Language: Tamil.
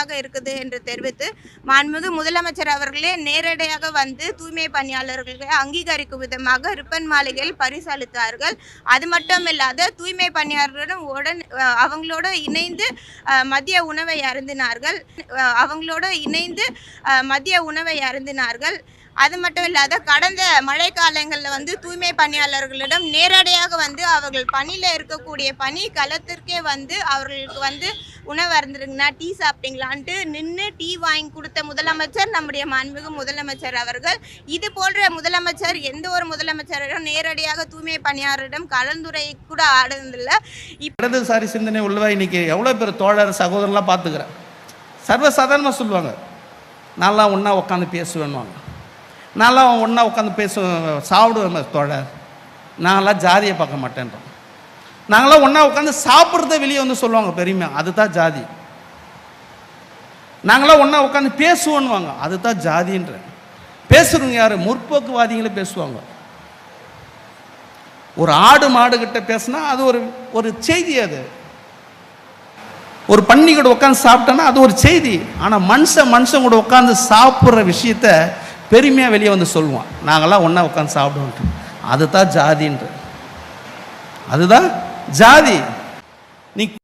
குறைவாக இருக்குது என்று தெரிவித்து மாண்புமிகு முதலமைச்சர் அவர்களே நேரடியாக வந்து தூய்மை பணியாளர்களை அங்கீகரிக்கும் விதமாக ரிப்பன் மாளிகையில் பரிசு அளித்தார்கள். அது மட்டும் இல்லாத தூய்மை பணியாளர்களுடன் அவங்களோட இணைந்து மதிய உணவை அருந்தினார்கள். அது மட்டும் இல்லாத கடந்த மழை காலங்களில் வந்து தூய்மை பணியாளர்களிடம் நேரடியாக வந்து அவர்கள் பணியில் இருக்கக்கூடிய பணி களத்திற்கே வந்து அவர்களுக்கு வந்து உணவு அருந்துருங்கண்ணா, டீ சாப்பிட்டீங்களான்ட்டு நின்று டீ வாங்கி கொடுத்த முதலமைச்சர் நம்முடைய மாண்புமிகு முதலமைச்சர் அவர்கள். இது போன்ற முதலமைச்சர் எந்த ஒரு முதலமைச்சரிடம் நேரடியாக தூய்மை பணியாளரிடம் கலந்துரை கூட ஆடுனதில்லை. இடதுசாரி சிந்தனை உள்ளவா இன்னைக்கு எவ்வளோ பேர் தோழர் சகோதரர்லாம் பார்த்துக்கிறேன். சர்வசாதாரணமாக சொல்லுவாங்க, நான்லாம் ஒன்றா உட்காந்து பேசுவேன்னுவாங்க. நான்லாம் ஒன்றா உட்காந்து சாப்பிடுவேன் தோழர், நாங்களாம் ஜாதியை பார்க்க மாட்டேன்றோம். நாங்களாம் ஒன்றா உட்காந்து சாப்பிட்றத வெளியே வந்து சொல்லுவாங்க பெருமையா, அதுதான் ஜாதி. நாங்களாம் ஒன்றா உட்காந்து பேசுவோன்னுவாங்க, அதுதான் ஜாதின்ற. பேசுகிறவங்க யார்? முற்போக்குவாதிகளை பேசுவாங்க. ஒரு ஆடு மாடு கிட்ட பேசுனா அது ஒரு செய்தி. அது ஒரு பன்னி கூட உட்காந்து சாப்பிட்டோன்னா அது ஒரு செய்தி. ஆனால் மனுஷன் கூட உட்காந்து சாப்பிட்ற விஷயத்த பெருமையாக வெளியே வந்து சொல்லுவான், நாங்கள்லாம் ஒன்றா உட்காந்து சாப்பிடுவோன்ட்டு. அதுதான் ஜாதின்ற, அதுதான் ஜாதி. நீ